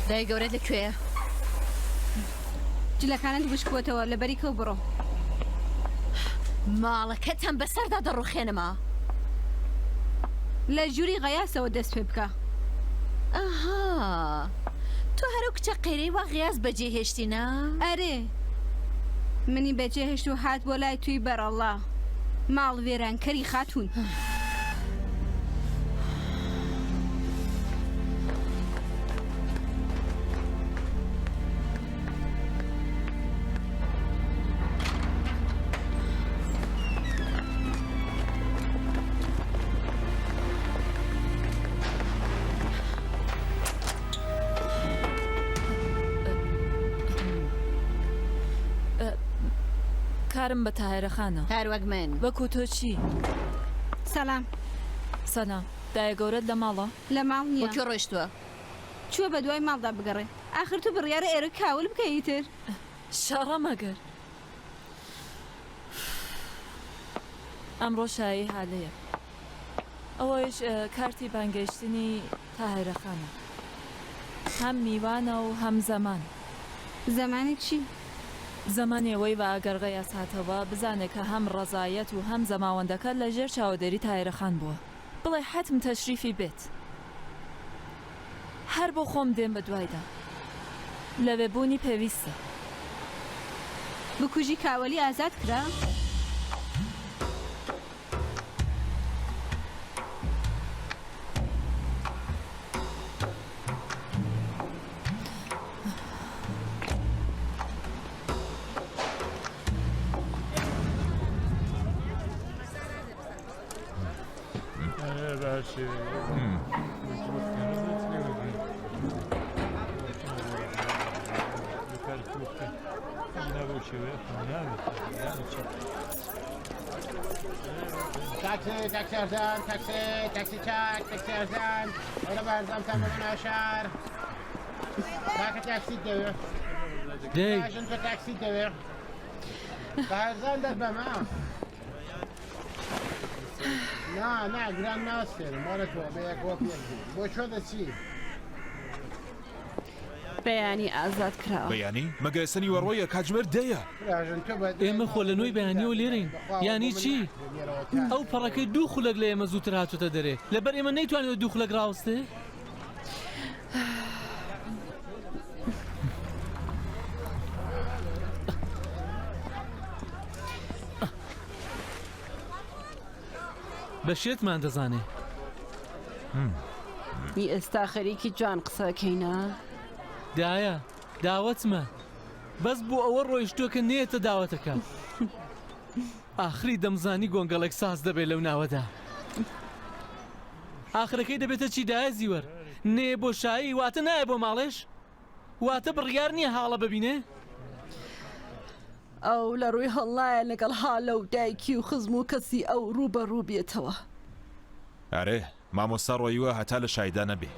دای گەورەت لەکوێیە؟ جلەکانت بشکوتەوە لە بەری کەو بڕۆ. ماڵەکەتان بەسەردا دەڕوخێنمە. لە ژووری غەیاسەوە دەست پێ بکە. ئاها تۆ هەرو کچە قەیرەی وا غیاز بەجێهێشتینە؟ ئەرێ منی بەجێهێشت و هات بۆ لای توی بەرەڵا ماڵ وێرانکەری خاتوون. کارم بە تاهێرەخانە. هەروەک من. وەکو تۆ چی؟ سەلام. سەلام. دایە گەورەت لە ماڵە؟ لە ماڵ نییە. وەکوێ ڕۆیشتووە؟ چووە بە دوای ماڵدا بگەڕێ. ئاخر تو بڕیارە ئێرە کاول بکەیتر. شەڕە مەگەر. ئەمڕۆ شایی هالەیە. ئەوەیش کارتی بانگەشتنی تاهێرەخانە. هەم میوانە و هەم زەمان. زەمانی چی؟ زەمانێەوەی بە ئاگەرغەیە ساتەوە بزانێت کە هەم ڕەزایەت و هەم زەماوەندەکە لە ژێر چاودێری تایرەخان بووە. بڵێ حتم تەشریفی بێت. هەر بۆ خۆم دێم بە دوایدا. لەوێبوونی پێویستە. بکوژی کاوەلی ئازاد کرا؟ تاکسی ارزان، تاکسی چک، تاکسی ارزان. حالا برزم تمام نشر. تاکسی دوه. دیگه. تو تاکسی دوه. برزم دست به من. نه گران ناستر. مال تو به یک وقتی. با شده چی؟ بەیانی ئازاد کراوە. بەیانی مەگەسنی وەڕۆیە کاتژمێر دەیە. ئێمە خۆ لە نوۆی بەیانیەوە لێرەین. یانی چی؟ ئەو پەڕەکەی دوو خولەک لە ئێمە زووتر هاتوتە دەرێ. لەبەر ئێمە نەیتوانێت دوو خولەک ڕاوستێ؟ بە شێتمان دەزانێ. ئێستا خەریکی جوان قسەکەینە؟ دایە داوەتمە بەس بۆ ئەوە ڕۆیشتووە کە نێتە داوەتەکە. ئاخری دەمزانی گۆنگەڵێک ساز دەبێت لەو ناوەدا. ئاخرەکەی دەبێتە چی دایە زیوەر؟ نێ بۆ شایی واتە نایە بۆ ماڵێش؟ واتە بڕیار نییە حاڵە ببینێ؟ ئەو لە ڕووی هەڵایە لەگەڵ حالە و دایکی و خزم و کەسی ئەو ڕوبەڕوو بێتەوە. ئەرێ مامۆستا ڕۆیوە هەتا لە شایدا نەبێ.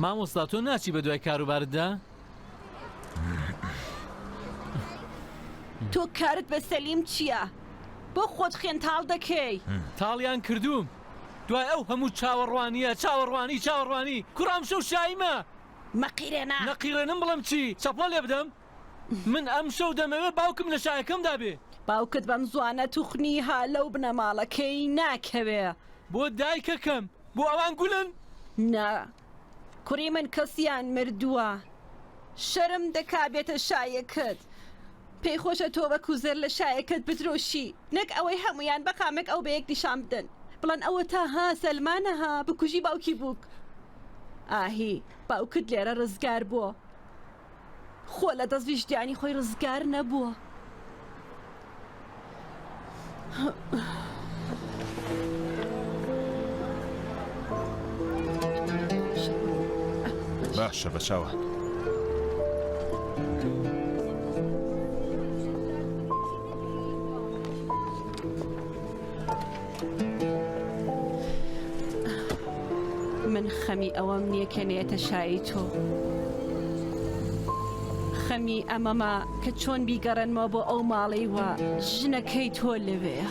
مامۆستا تۆ ناچی بە دوای کاروبارتدا؟ تۆ کارت بە سەلیم چییە؟ بۆ خۆت خێنتاڵ دەکەی؟ تاڵیان کردووم. دوای ئەو هەموو چاوەڕوانیە چاوەڕوانی کوڕام شەو شایمە. مەقیرێنە نەقیرێنم بڵم چی؟ چەپڵە لێ بدەم؟ من ئەم شەو دەمەوێت باوکم لە شایەکەمدا بێ. باوکت بەم زوانە توخنی هالە و بنەماڵەکەی ناکەوێ. بۆ دایکەکەم بۆ ئەوان گولن؟ نا کوڕی من کەسیان مردووە. شەرم دەکا بێتە شایەکەت. پێی خۆشە تۆ بە کوزەر لە شایەکەت بدرۆشی نەک ئەوەی هەمویان بە قامێک ئەو بە یەک نیشان بدەن بڵێن ئەوە تاها سەلمانەها بکوژی باوکی بووک. ئاهی باوکت لێرە ڕزگار بووە. خۆ لە دەست ویژدیانی خۆی ڕزگار نەبووە. باشە بەچاوە. من خەمی ئەوەم نییە کە نێتە شایی تۆ. خەمی ئەمەما کە چۆن بیگەڕێنمەوە بۆ ئەو ماڵەی وە ژنەکەی تۆ لەوەیە.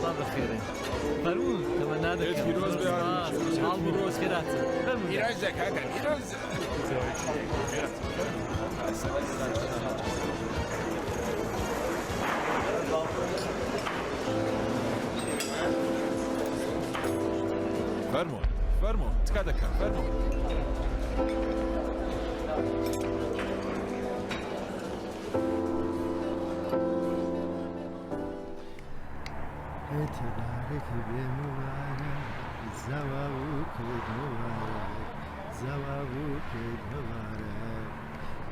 تا بەخێرێ فەرموو تەمەنا دەکەم پیرۆز بێ، خوشحاڵ بوو ڕۆژ خێراتە فەرموو میراج دەکاتە میراز فەرموو فەرموو تکا دەکەم فەرموو تبارك بمبارك زواوك مبارك زواوك مبارك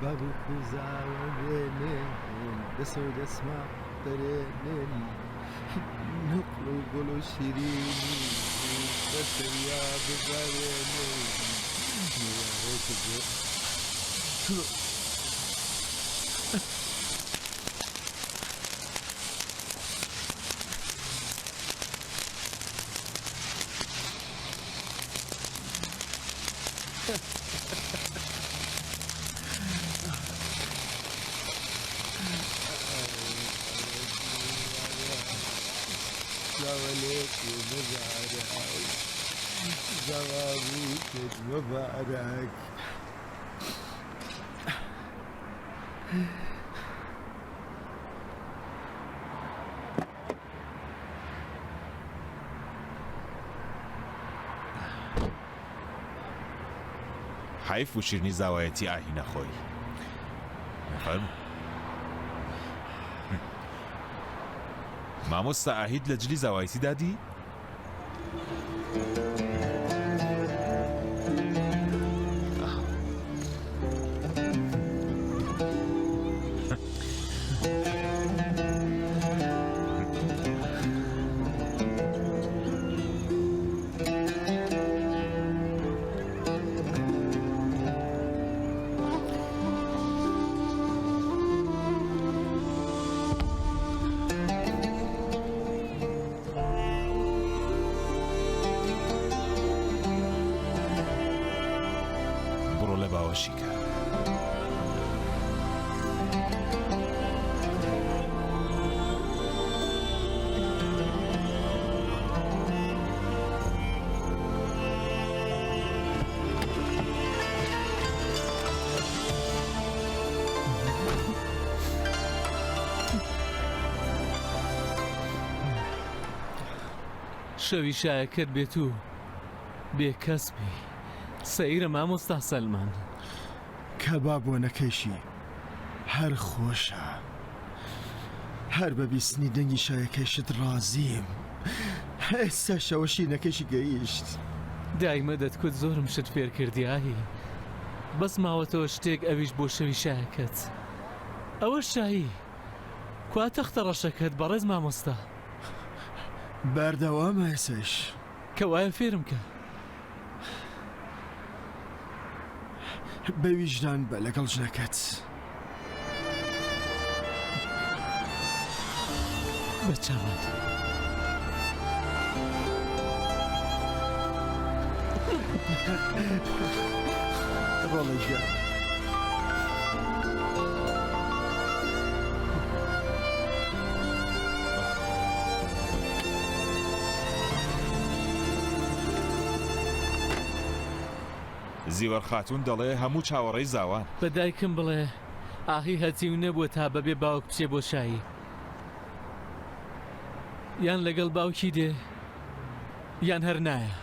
بابوك زاوبينين دسو دسما ترينين نقلو قلو شيرين بس يا بزارينين زوالك مبارك زوابوك مبارك حیف و شیرنی زاوایەتی ئاهینە خۆی فەرموو مامۆستا ئاهید لە جلی زاوایەتی دادی؟ بڕۆ لە باوەشی کە شەوی شایەکەت بێت و بێکەسبی سەیرە مامۆستا سەلمان کەباب بۆ نەکەیشی هەر خۆشە هەر بە بیستنی دەنگی شایەکەیشت ڕازیم ئێستا شەوەشی نەکەشی گەیشت دایمە دەتکوت زۆرم شت فێر کردی ئاهی بەس ماوەتەوە شتێک ئەویش بۆ شەوی شایەکەت ئەوە شایی کوا تەختە ڕەشەکەت بەڕێز مامۆستا بەردەوامە ئێسش کە وایە فێرم کە بە ویژدان بە لەگەڵ ژنەکەت بە چاوات ڕۆڵە ژیان زیوەر خاتون دەڵێ هەموو چاوەڕێی زاوان بە دایکم بڵێ ئاهی هەتیو نەبووە تا بەبێ باوک بچێ بۆ شایی یان لەگەڵ باوکی دێ یان هەر نایە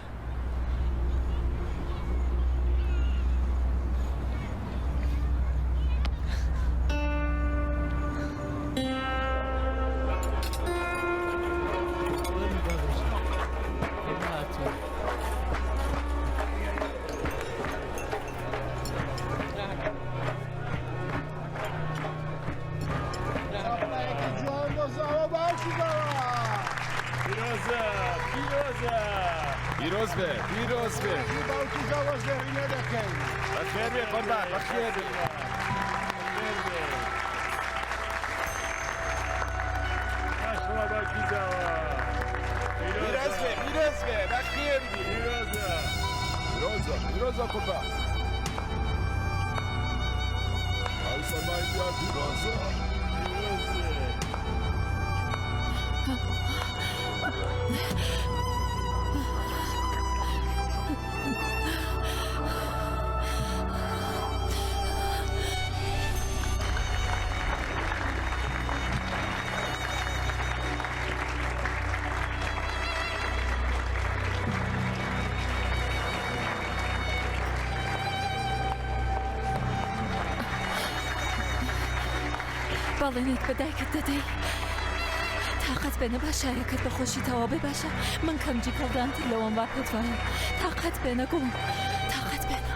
پیرۆز بێ پیرۆز بێ باوکی زاوەش دەڕینە دەکەین بەخێر بێ قوربان بەخێر بێ پیرۆز بێ پیرۆز بێ بەخێر بێ پیرۆزە پیرۆزە قوربان ئەو سەرمای دیار پیرۆزە باڵێنێت بە دایکت دەدەی تاقەت بێنە با شایەکەت بە خۆشیتەوە بێ باشە من کەمجی کەڵدانتر لەوەم با پێت وایە تاقەت بێنە گوڵ تاقەت بێنە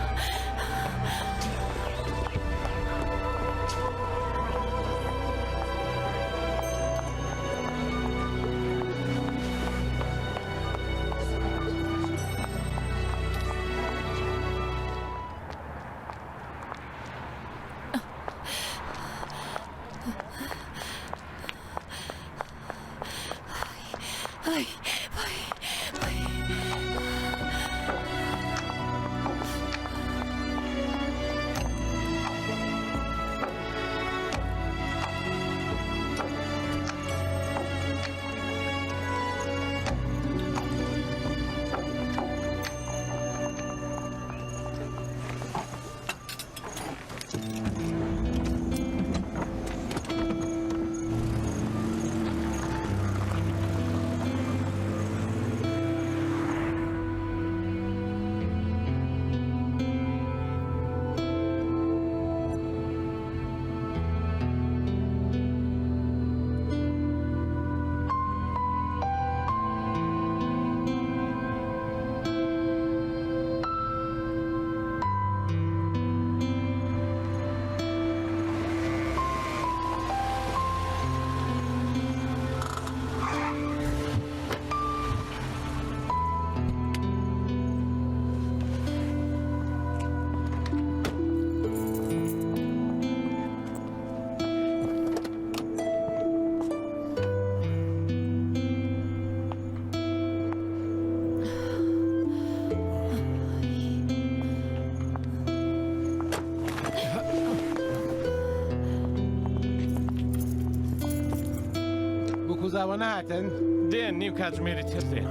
زاوە نهاتن دێن نیو کاتژمێری تر دێن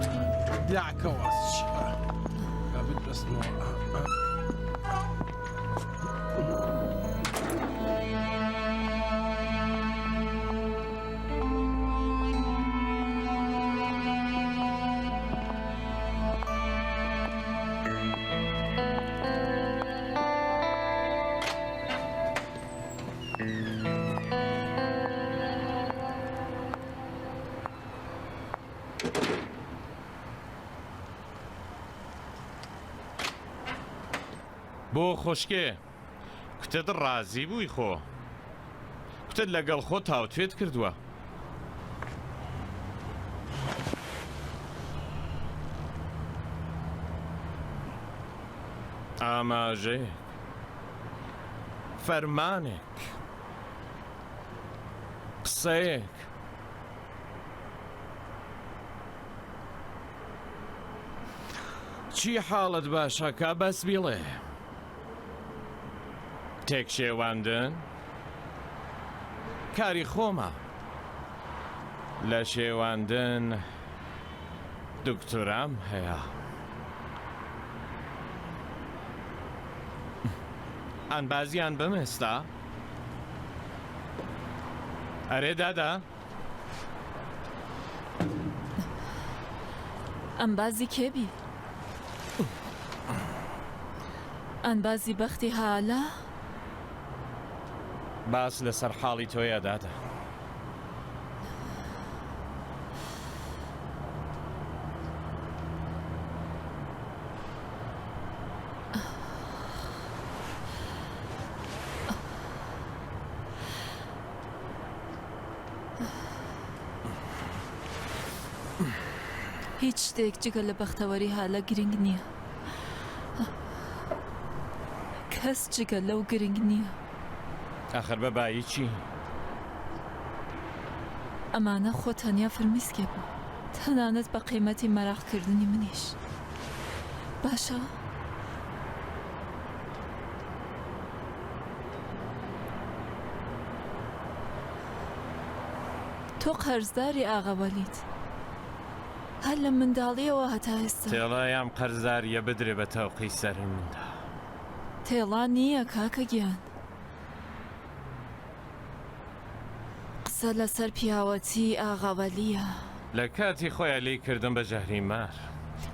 داکەوە بتبەستنەوە بۆ خۆشکێ کوتت ڕازی بووی خۆ کوتت لەگەڵ خۆ تاوتوێت کردووە ئاماژەیەک فەرمانێک قسەیەک چی حاڵت باشە کا بەس بیڵێ تێک شێواندن کاری خۆمە لە شێواندن دکتۆرام هەیە ئەنبازیان بمێستا ئەرێ دادا ئەنبازی کێبی ئەنبازی بەختی هالە باس لەسەر حاڵی تۆیە دادا هیچ شتێک جگە لە بەختەوەری هالە گرنگ نییە کەس جگە لەو گرنگ نییە ئاخر بەبایی چی؟ ئەمانە خۆ تەنیا فرمیسکێ بوو تەنانەت بە قیمەتی مەراقکردنی منیش باشە تۆ قەرزداری ئاغەوەلیت هەر لە منداڵیەوە هەتا ئێستا تێڵایام قەرزاریە بدرێ بە تەوقی سەری مندا. تێڵا نییە کاکە گیان. قسە لەسەر پیاوەتی ئاغاوەلیە. لە کاتی خۆیان لی کردم بە ژەهریمار.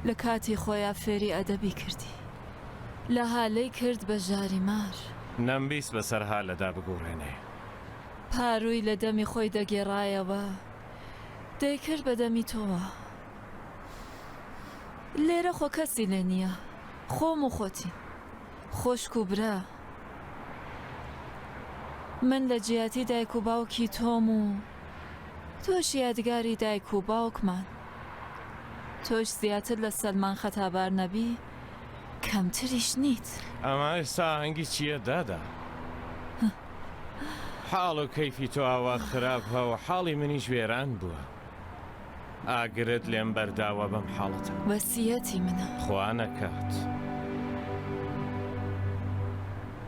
لە کاتی خۆیان فێری ئەدەبی کردی. لە هالەی کرد بە ژاریمار. نەمبیست بەسەر هالەدا بگۆڕێنێ. پارووی لە دەمی خۆی دەگێڕایەوە دەیکرد بە دەمی تۆوە. لێرە خۆ کەسی لێ نییە. خۆم و خۆتی خۆشک و برا. من لە جیاتی دایک و باوکی تۆم و تۆش یادگاری دایک و باوکمان. تۆش زیاتر لە سەلمان خەتابار نەبی کەمتریش نیت. ئەمە ئێستا هەنگی چییە دادا؟ حاڵ و کەیفی تۆ ئاوا خراپە و حاڵی منیش وێران بووە. ئاگرت لێم بەرداوە بەم حاڵەتە. وەسیەتی منە. خوا نەکات.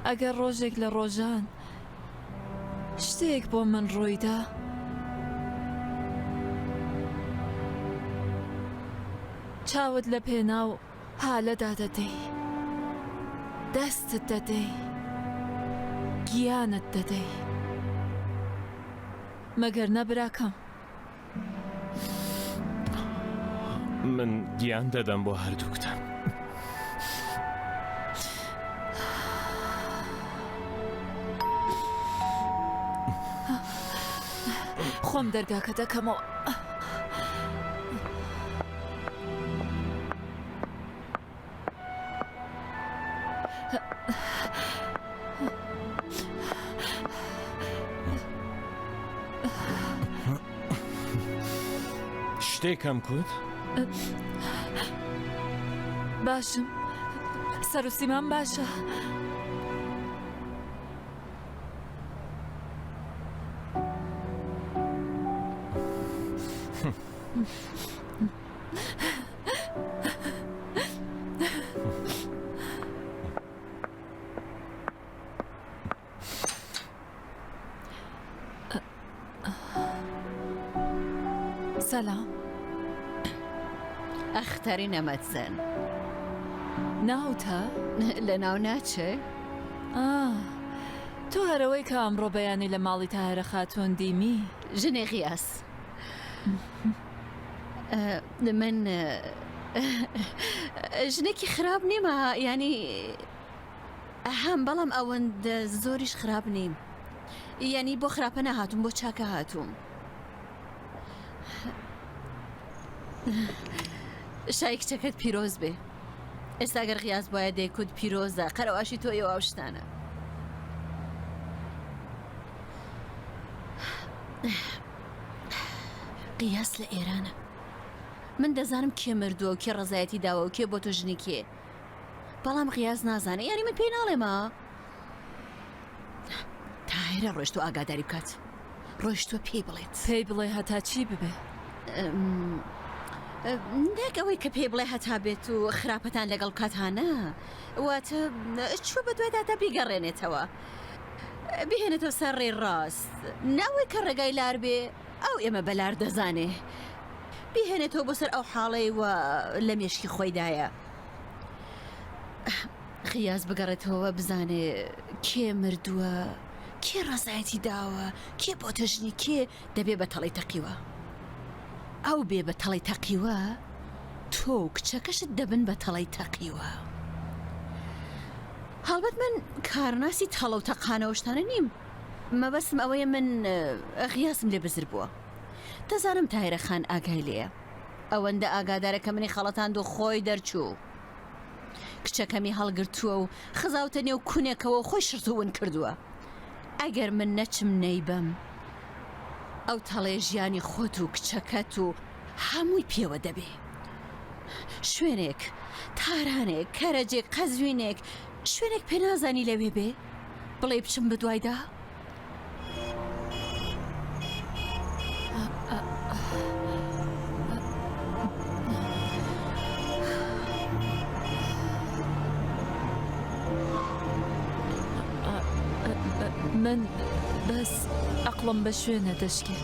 ئەگەر ڕۆژێک لە ڕۆژان شتێک بۆ من ڕوویدا چاوت لە پێناو هالەدا دەدەی، دەستت دەدەی، گیانت دەدەی. مەگەر نەبراکەم من گیان دەدەم بۆ هەردووکتان. خۆم دەرگاکە دەکەمەوە. شتێکم کوت؟ باشم. سەر و سیمان باشە. سەلام. ئەختەری نەمەتزن ناوتە؟ لە ناو ناچێ؟ تۆ هەرەوەی کە ئەمڕۆ بەیانی لە ماڵی تاهێرە خاتۆن دیمی؟ ژنێ غیاس. من ژنێکی خراپ نیمە، ینی هەم بەڵام ئەوەندە زۆریش خراپ نیم. ینی بۆ خراپە نەهاتوم، بۆ چاکە هاتووم. شای کچەکەت پیرۆز بێ. ئێستا گەر غیاز وایە دەیکوت پیرۆزە قەرەواشی تۆیەوە ئەو شتانە. قیاس لە ئێرانە. من دەزانم کێ مردووە و کێ ڕزایەتی داوە و کێ بۆ تۆ ژنی کێ، بەڵام غیاز نازانێ. یانی من پێی ناڵێمە تاهێرە ڕۆیشت و ئاگاداری بکات. ڕۆیشتووە پێی بڵێت. پێی بڵێ هەتا چی ببێ؟ نەک ئەوەی کە پێی بڵێ هەتا بێت و خراپەتان لەگەڵ بکاتانە، واتە چوو بە دوایدا تا بیگەڕێنێتەوە، بهێنێتەوە سەر ڕێی ڕاست. ناوەی کە ڕێگای لار بێ ئەو ئێمە بەلار دەزانێ، بهێنێتەوە بۆ سەر ئەو حاڵەی وە لە مێشکی خۆیدایە. خیاز بگەڕێتەوە بزانێ کێ مردووە، کێ ڕزایەتی داوە، کێ بۆ تەژنی، کێ دەبێ بە تەڵی تەقیوە. ئەو بێ بە تەڵی تەقیوە، تۆ کچەکەشت دەبن بە تەڵی تەقیوە. هەڵبەت من کارناسی تەڵە و تەقانەوە شتانە نیم، مەبەستم ئەوەیە من غیاسم لێ بزر بووە. دەزانم تاهێرە خان ئاگای لێیە، ئەوەندە ئاگادارە کە منی خەڵەتاند و خۆی دەرچوو. کچەکەمی هەڵگرتووە و خزاوتە نێو کونێکەوە و خۆی شرتوون کردووە. ئەگەر من نەچم نەیبەم ئەو تەڵێ ژیانی خۆت و کچەکەت و هەمووی پێوە دەبێ. شوێنێک، تارانێک، کەرەجێک، قەزوینێک، شوێنێک پێ نازانی لەوێ بێ بڵێ بچم بدوایدا؟ من بەس ئەقڵم بە شوێنە دەشکێ.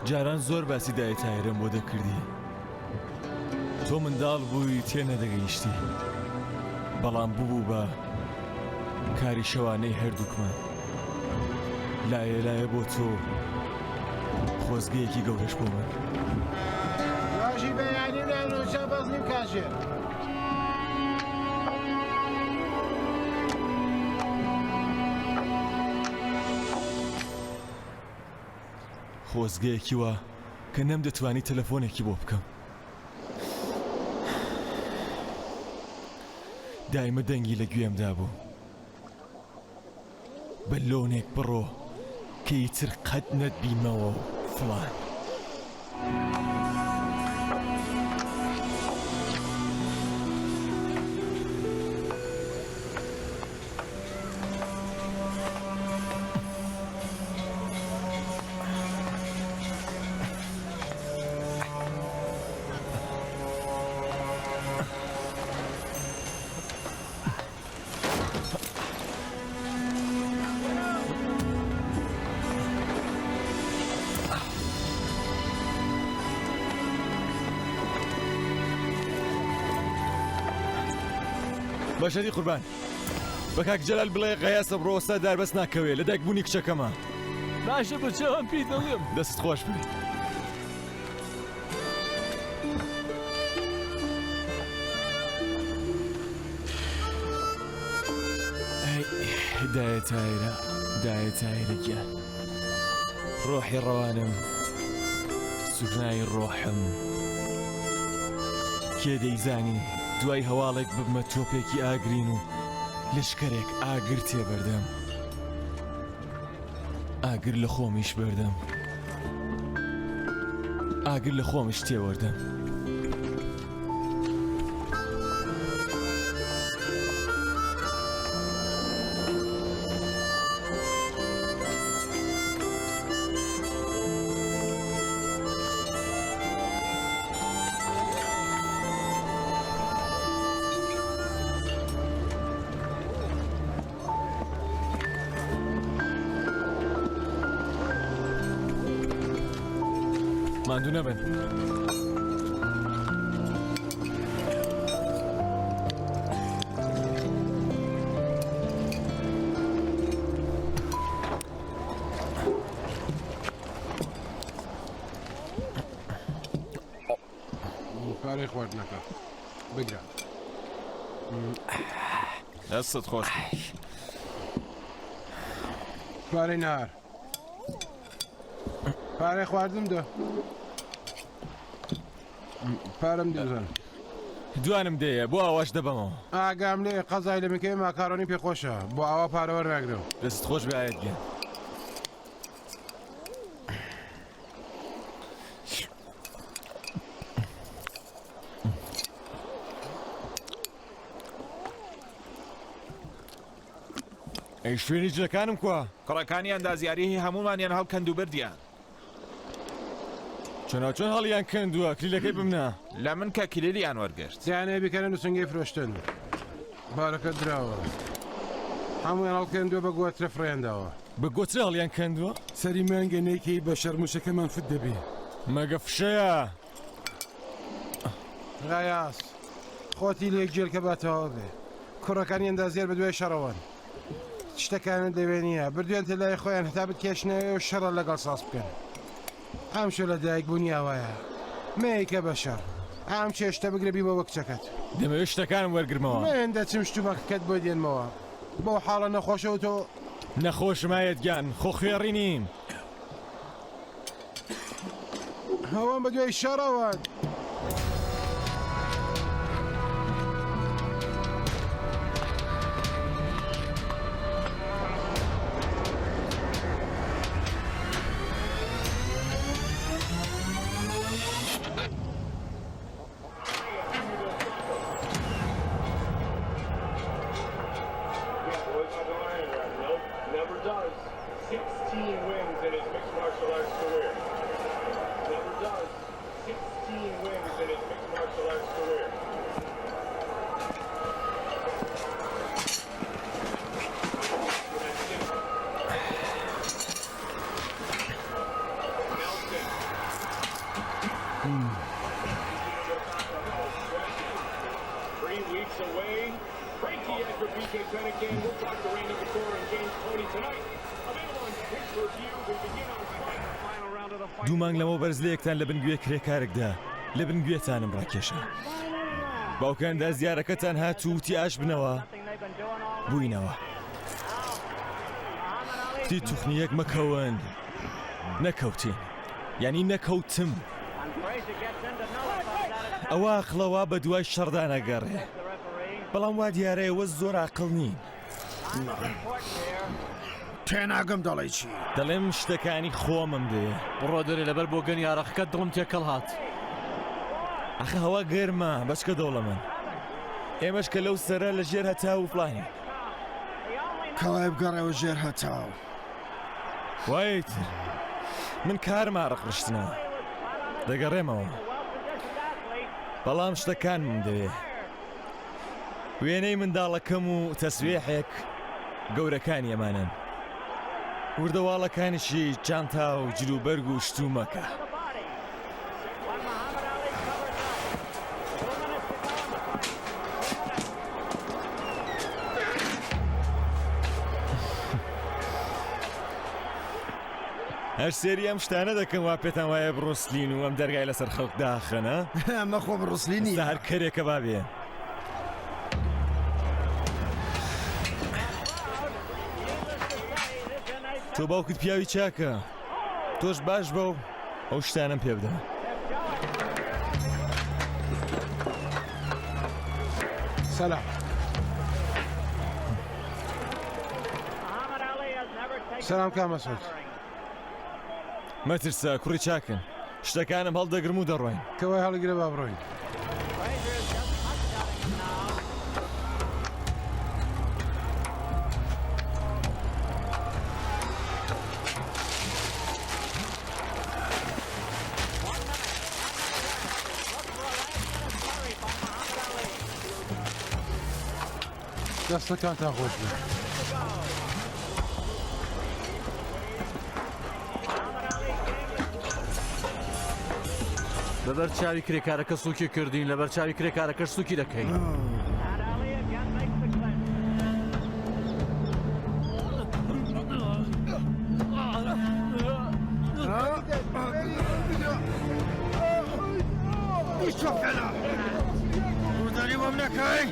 جاران زۆر باسی دایە تایرم بۆ دەکردی تۆ منداڵ بووی تێ نەدەگەیشتی بەڵام بوو بە کاری شەوانەی هەردووکمان لایە لایە بۆ تۆ خۆزگەیەکی گەورەش بۆ من باژی بەیانی نانۆچە بەزنیم کاژێر خۆزگەیەکی وە کە نەمدەتوانی تەلەفۆنێکی بۆ بکەم دایمە دەنگی لە گوێمدا بوو بە لۆنێک بڕۆ کە ئیتر قەت نەتبیمەوە فڵان باشەری قوربان بە کاک جەلال بڵێ غەیاسە بڕۆستا داربەست ناکەوێ لە دایکبوونی کچەکەمە باشە بچەوەم پێی دەڵێم دەست خۆش بێت دایە تایرە گیان ڕۆحی ڕەوانم سوکنای ڕۆحم کێ دەیزانی دوای هەواڵێک ببمە تۆپێکی ئاگرین و لشکرێک ئاگر تێبەردەم ئاگر لە خۆمیش بەردەم ئاگر لە خۆمیش تێوەردەم ماندوو نەبن پارەی خواردنەکە بگرە دەستت خۆش پارەی نار پارەی خواردم دە پارەم دەزانم دوانم دەیە بۆ ئاواش دەبەمەوە ئاگام لێ قەزای لە میکەی ماکارۆنی پێخۆشە بۆ ئاوا پارەوە ڕاگرەوە دەست خۆش بەیەت گەن ئەی شوێنی جلەکانم کووە کڕەکانیان دازیاری هەمومانیان هەڵکەند و بردیان چۆن هەڵیان کەندووە کلیلەکەی بمنا لە من کە کلیلیان وەرگرت زیانێ بیکەنن و سنگی فرۆشتن بارەکە دراوە هەمویان هەڵکەندووە بە گوترە فڕێنداوە بە گۆچرە هەڵیان کەندووە سەری مانگەنێکی بە شەرموشەکەمان فت دەبێ مەگە فشەیە غایاس خۆتی لێک جێل کە باتەوە بێ کوڕەکانیان دازیێر بە دوای شەڕەوەن شتەکانت لەوێ نییە بردوێن لای خۆیان هەتا بکێشنەوە و شەڕە لەگەڵ ساس بکەن ئەم شو لە دایک بوونی ئاوایە مەیکە بەشەر ئەم چێشتە بگرەبی بە وەک کچەکەت دەمەوێت شتەکانم وەرگرمەوە من دەچم شتومەکەت بۆ دێنمەوە بۆ حاڵە نەخۆشەوە تۆ نەخۆشمایەت گیان خۆ خوێڕی نین هەوام بە دوای شەڕەوەن wins in his mixed 3 weeks away. Great key for PK Pentagon. We'll talk to Randy Couture and James Cody tonight. Available on pay-per-view. We begin on Fight. The final round of the fight. دوو مانگ لەمە بەرزلەیەکتان لە بنگوێ کرێکارێکدا لە بنگوێتانم ڕاکێشە باوکاندا زیارەکەتان هات و وتی ئاش بنەوە بووینەوە تی توخنیەک مەکەون نەکەوتین یعنی نەکەوتم ئەوە ئەقڵەوە بە دوای شەڕدا نەگەڕێ بەڵام وا دیارەیەوە زۆر عاقڵ نین تێناگەم دەڵێ چی دەڵێم شتەکانی خۆمم دێ بڕۆ دەرێ لەبەر بۆ گەنی ئارەخەکەت دڵم تێکەڵ هات ئەخە هەوا گەرمە بەچکە دەوڵە من ئێمەش کە لەو سەرە لە ژێر هەتا و فڵانی کەوای بگەڕێەوە ژێر هەتاو وایتر من کارم ئارەقڕشتنە دەگەڕێمەوە بەڵام شتەکانم دەوێ وێنەی منداڵەکەم و تەسوێحێک گەورەکانی ئەمانن وردەواڵەکانیشی جانتا و جلوبەرگ و شتومەکە هەر سێری ئەم شتانە دەکەم وا پێتان وایە بڕۆسلین و ئەم دەرگای لەسەر خەڵک داخەنە ئەمە خۆ بڕوسلینی هەر کەرێکە بابێ تۆ باوکت پیاوی چاکە تۆش باش بە و ئەو شتانم پێ بدە سەلام سەلام کامەسۆت مەترسە کوڕی چاکن شتەکانم هەڵدەگرم و دەڕۆین کەوای هەڵگرە با بڕۆین دەستەکانتان خۆش بێت لەبەر چاوی کرێکارەکە سووکی کردین لەبەر چاوی کرێکارەکەش سووکی دەکەین ڕوودانی بۆم نەکەی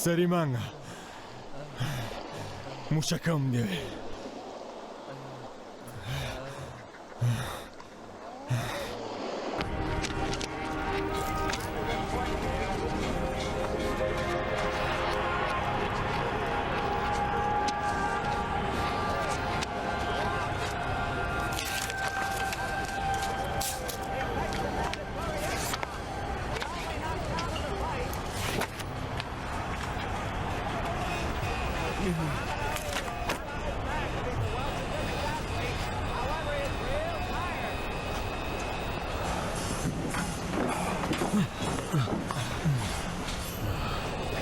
سەری مانگە موشەکەم دەوێ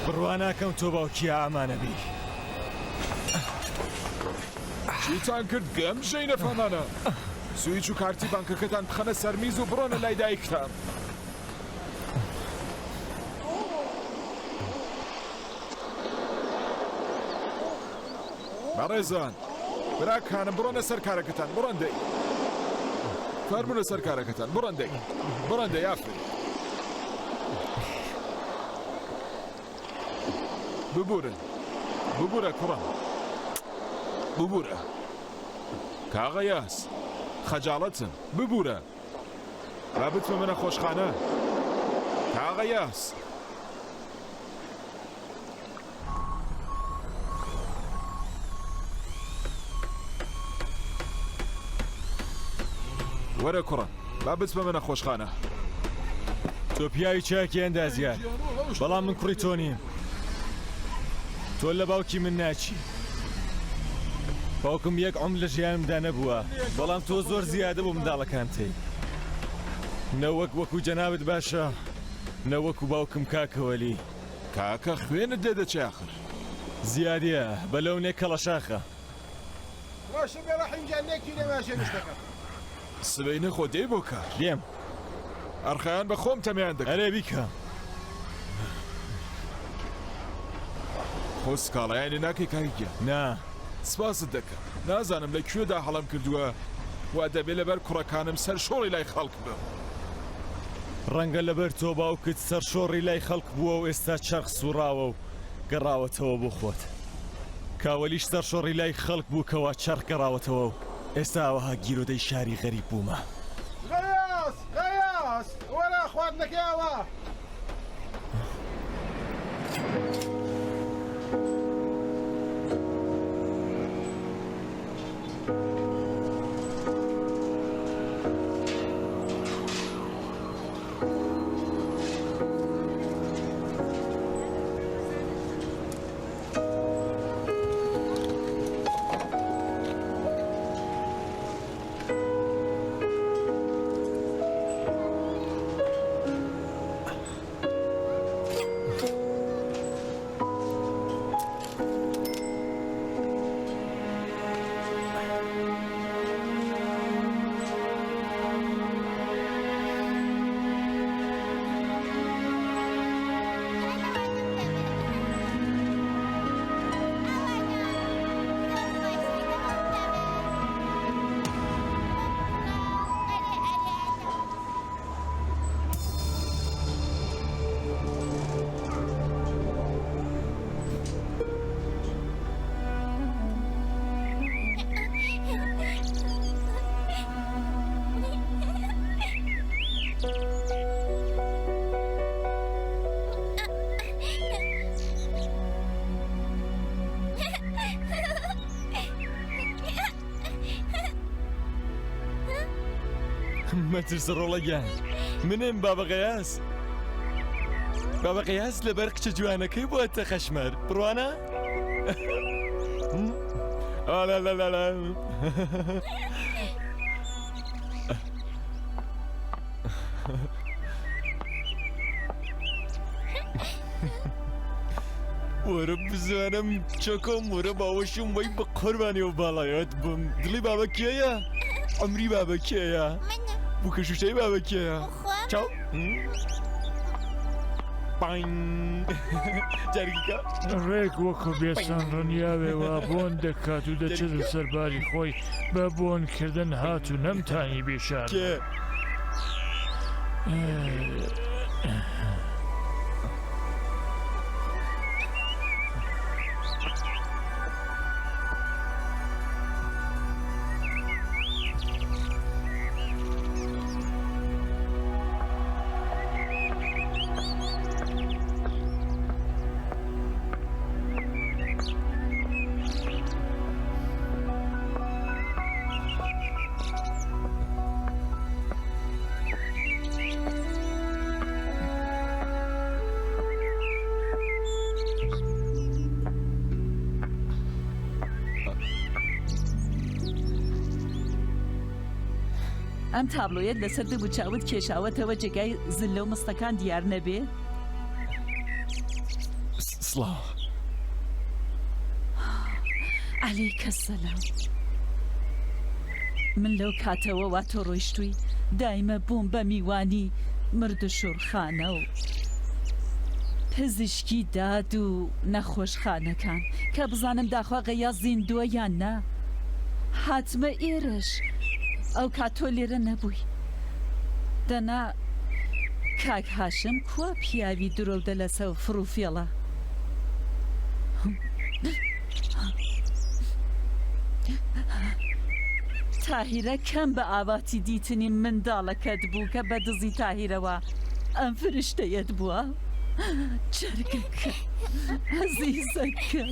بڕواناکەم تۆ باوکی ئامانەبی چیتان کرد گەم ژەینە فەمانە سویچ و کارتی بانکەکەتان بخەنە سەرمیز و بڕۆنە لای دایکتان بەڕێزان براکانم بڕۆنە سەر کارەکەتان بڕۆندەی فەرمونە سەر کارەکەتان بڕۆندەی ئافرین ببورە کوڕم ببورە کاغەیاس خەجاڵەتم ببوورە با بتمە منە خۆشخانە تاغە یاس وەرە کوڕە با بچمە منە خۆشخانە تۆ پیاوی چاکی ئەندازیار بەڵام من کوڕی تۆ نیم تۆ لە باوکی من ناچی باوکم یەک عوم لە ژیانمدا نەبووە بەڵام تۆ زۆر زیادە بۆ منداڵەکان تێی نەوەک وەکو جەنابەت باشە نەوەکو باوکم کاکەوەلی کاکە خوێنت دێدەچێ ئاخر زیادیە بەلەونێک کەڵە شاخە ڕۆشە بێ ڕەحیمجانێکی لەماشێ نیشتەکە سبەی نەخۆ دێ بۆ کار دێم ئەرخەیان بە خۆم تەمیان دەکەن ئەرێ بیکە خۆ سکاڵایانی ناکەی کاریگە نا سپاست دەکەم نازانم لە کوێدا هەڵم کردووە وا دەبێت لەبەر کوڕەکانم سەر شۆڕی لای خەڵک بم ڕەنگە لەبەر تۆ باوکت سەر شۆڕی لای خەڵک بووە و ئێستا چەرخ سوڕاوە و گەڕاوەتەوە بۆ خۆت کاوەلیش سەر شۆڕی لای خەڵک بوو کەوا چەرخ گەڕاوەتەوە و ئێستا ئەوەها گیرۆدەی شاری غەریب بوومە غەیاس وەرە خواردنەکەیەوە مەترسە ڕۆڵەگیان منم بابە غەیاس بابە غەیاس لەبەر کچە جوانەکەی بۆتە خەشمەر بڕوانە ئالالالالال وەرە بزانم چۆکۆم وەرە باوەشم وەی بە قۆربانیەوە باڵایەت بم دڵی بابە کێیە؟ ئەمری بابە کێیە؟ بوو کەشوشەی بابە کێیە؟ چاو جارگیکە ڕێک وەکو بێسان ڕەنیاوێەوە بۆن دەکات و دەچێت سەرباری خۆی بە بۆنکردن هات و نەمتانی بێشار کێ؟ ئەم تابلۆیەت لەسەر دەبوو چاوت کێشاوەتەوە جێگای زلە و مستەکان دیار نەبێ؟ سڵاو عەلەیکە سەلام. من لەو کاتەوە وا تۆ ڕۆیشتووی دایمە بووم بە میوانی مرد و شۆڕخانە و پزیشکی داد و نەخۆشخانەکان کە بزانم داخوا غەیاز زیندووە یان نا. حاتمە ئێرەش ئەو کاتۆ لێرە نەبووی. دەنا کاک هاشم کووە پیاوی درۆدە لەسە و فڕوفێڵە. تاهیرە کەم بە ئاواتی دیتنی منداڵەکەت بوو کە بە دزی تاهیرەوە ئەم فریشتەیەت بووە جەرگەکە عەزیزەکە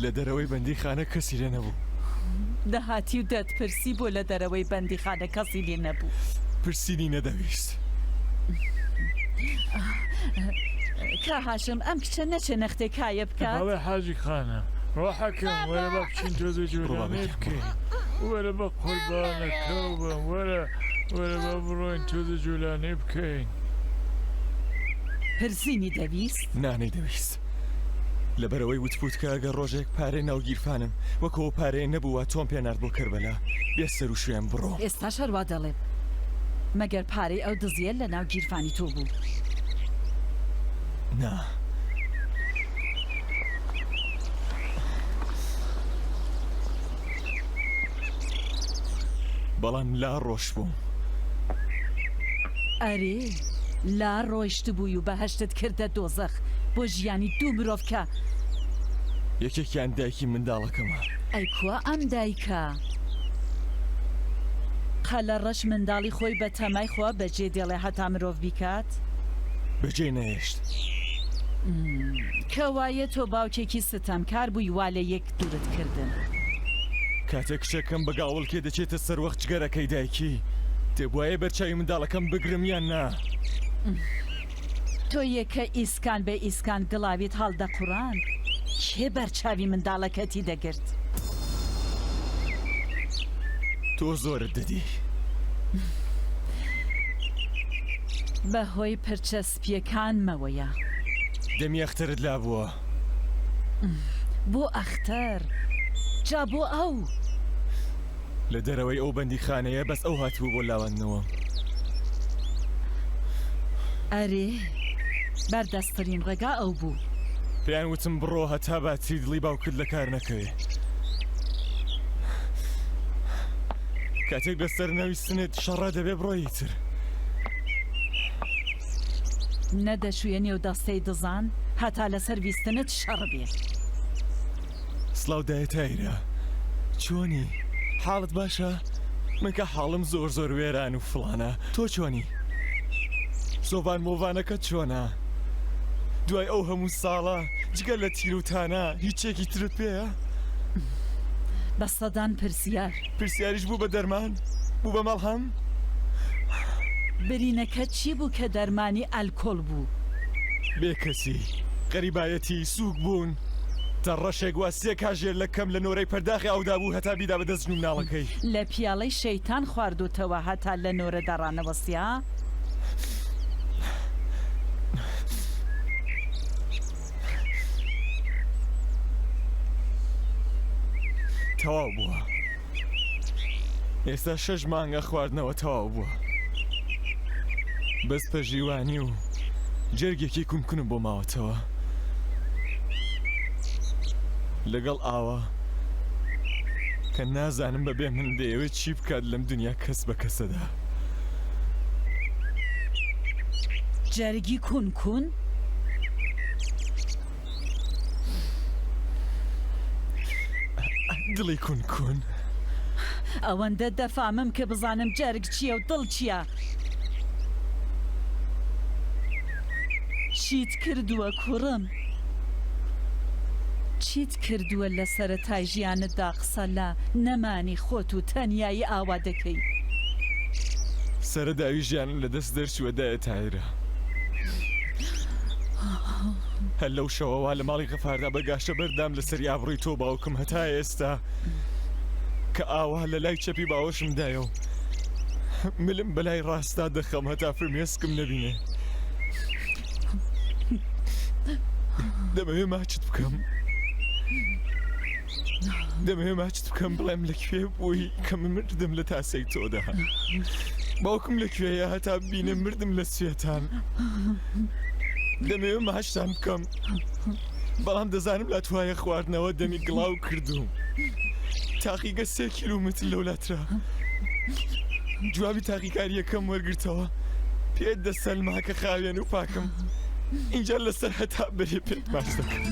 لە دەرەوەی بەندیخانە کەسی لێ نەبوو دەهاتی و دەتپرسی بۆ لە دەرەوەی بەندیخانە کەسی لێ نەبوو پرسینی نەدەویست کا هاشم ئەم کچە نەچێ نەختێک کایە بکات ئەوە حاجی خانە ڕۆحەکەم وەرە بە بچین تۆزە جوولانێ بکەین وەرە بە قوربانەکە بم وەرە بە بڕۆین تۆزە جوولانێ بکەین پرسینی دەویست؟ نانەی دەویست لەبەرەوەی وتپوت کە ئەگەر ڕۆژێک پارەی ناوگیرفانم وەکەوە پارەیە نەبووە تۆم پێنارد بۆ کەربەلا بێ سەر و شوێن بڕۆ ئێستا شەروا دەڵێ مەگەر پارەی ئەو دزیە لە ناو گیرفانی تۆ بوو نا بەڵام لا ڕۆژ بووم ئەرێ لا ڕۆیشت بووی و بەهەشتت کردە دۆزەخ بۆ ژیانی دوو مرۆڤکە یەکێکیان دایکی منداڵەکەمە ئەی کووە ئەم دایکە قە لە ڕەش منداڵی خۆی بە تەمای خۆ بەجێ دێڵێ هەتا مرۆڤ بیکات بەجێ نەهێشت کە وایە تۆ باوکێکی ستەمکار بووی وا لە یەک دوورت کردن کاتێک کچەکەم بەگاوڵ کێ دەچێتە سەروەخت جگەرەکەی دایکی تێبوایە بەرچاوی منداڵەکەم بگرم یان نا تۆ یەکە ئیسکان بە ئیسکان گڵاویت هەڵدەقوڕان کێ بەرچاوی منداڵەکەتی دەگرت تۆ زۆرت دەدی بەهۆی پرچەسپیەکانمەوەیە دەمی ئەختەرت لا بووە بۆ ئەختەر جا بۆ ئەو لە دەرەوەی ئەو بەندیخانەیە بەس ئەو هاتبوو بۆ لاوەندنەوە ئەرێ بەردەستترین ڕێگا ئەو بوو پێیان وتم بڕۆ هەتا باچی دڵی باوکرد لە کار نەکەوێ کاتێک بەسەر نەویستنت شەڕە دەبێ بڕۆی تر نەدەشوێ نێو دەستەی دزان هەتا لەسەر ویستنت شەڕ بێ سڵاو دایەتایرە چۆنی حاڵت باشە من کە حاڵم زۆر وێران و فڵانە تۆ چۆنی زۆڤان مۆڤانەکەت چۆنە دوای ئەو هەموو ساڵە جگەر لە تیرروتانە هیچێکی ترت پێیە بە سەدان پرسیاریش بوو بە دەرمان بوو بە مەڵهەم برینەکە چی بوو کە دەرمانی ئەلکۆل بوو بێکەسی غەریبایەتی سووک بوون تا ڕەشێک وا سێ کاژێر لە کەم لە نۆرەی پەرداخی ئەودا بوو هەتا بیدا بەدەست مناڵەکەی لە پیاڵەی شەیتان خواردوتەوە هەتا لە نۆرە دەڕانەوەسیا تەواو بووە ئێستا 6 مانگە خواردنەوە تەواو بووە بەس پەژیوانی و جەرگێکی کونکونم بۆ ماوەتەوە لەگەڵ ئاوە کە نازانم بەبێ من دەیەوێت چی بکات لەم دنیا کەس بە کەسەدا جەرگی کونکون؟ دڵی کونکون ئەوەندە دەفامم کە بزانم جەرگ چییە و دڵ چییە چیت کردووە کوڕم چیت کردووە لە سەرەتای ژیانتدا قسە لە نەمانی خۆت و تەنیایی ئاوا دەکەی سەرەداوی ژیانم لە دەست دەرچووە دایەتایرە هەر لەو شەوەوا لە ماڵی غەفاردا بەگاشە بەردام لە سەری ئابڕووی تۆ باوکم هەتا ئێستا کە ئاوا لە لای چەپی باوەشمدایە و ملم بەلای ڕاستا دەخەم هەتا فرمێسکم نەبینێ دەمەوێ ماچت بکەم دەمەوێ ماچت بکەم بڵێم لەکوێ بووی کە من مردم لە تاسەی تۆدا باوکم لەکوێیە هەتا بینە مردم لە سوێتان دەمەوێ ماچتان بکەم بەڵام دەزانم لە توایە خواردنەوە دەمی گڵاو کردووم تاقیگە 3 کیلومتر لەولاترا جوابی تاقیکاریەکەم وەرگرتەوە پێت دەسەلما کە خاوێن و پاکم اینجا لەسەر هەتا بەرێ پێت باش دەکەم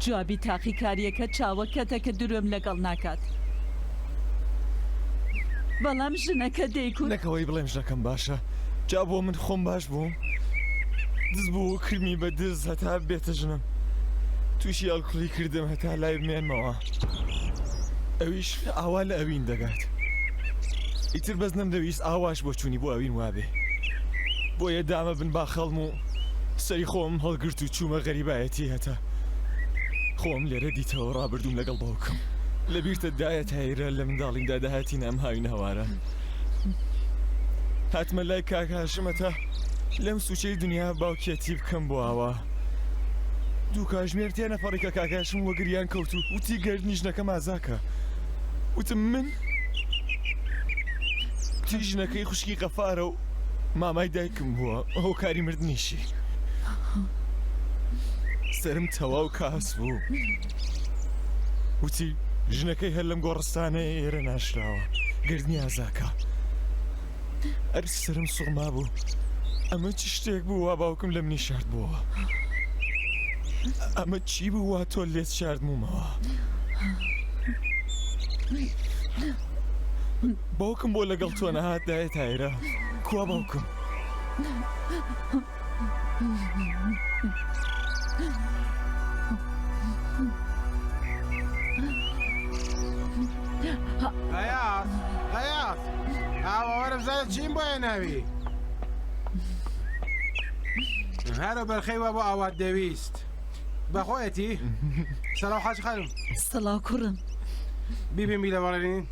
جوابی تاقیکاریەکە چاوەکەتە کە درۆم لەگەڵ ناکات بەڵام ژنەکە دەیکوت نەکەوەی بڵێم ژنەکەم باشە جا بۆ من خۆم باش بووم دز بوو کرمی بە دز هەتا بێتە ژنم تووشی ئەڵکوڵی کردم هەتا لای بمێنمەوە ئەویش ئاوا لە ئەوین دەگات ئیتر بەس نەمدەویست ئاواش بۆ چوونی بۆ ئەوین وابێ بۆیە دامە بن با خەڵم و سەری خۆم هەڵگرت و چوومە غەریبایەتی هەتا خۆم لێرە دیتەوە ڕابردوم لەگەڵ باوکم لەبیرتە دایە تایرە لە منداڵیمدا داهاتی نام هاوین هەوارە هاتمە لای کاکاشمەتە لەم سوچەی دنیا باوکێتی بکەم بۆ ئاوا دوو کاژمێر تێنە فەڕێکە کاکاشم وەگریان کەوت و وتی گەردنی ژنەکەم ئازاکە وتم من تی ژنەکەی خوشکی قەفارە و مامای دایکم بووە ئەو کاری مردنیشی سرم تەواو کاس بوو وتی ژنەکەی هەر لەم گۆڕستانەیە ئێرە ناشراوە گردنی ئازاکە ئەر سرم سوڵما بوو ئەمە چ شتێک بوو وا باوکم لە منی شارد بووە ئەمە چی بوو وا تۆ لێت شاردمومەوە باوکم بۆ لەگەڵ تۆ نەهات دایە تایرە کوا باوکم غەیاث غەیاث ئاوەوەرە بزانێت چیم بۆیە ناوی هەرە بەرخەیوە بۆ ئاوات دەویست بەخۆیەتی سەلاو حاج خانم سەڵاو کوڕم بیبێمی لە بەڕێنین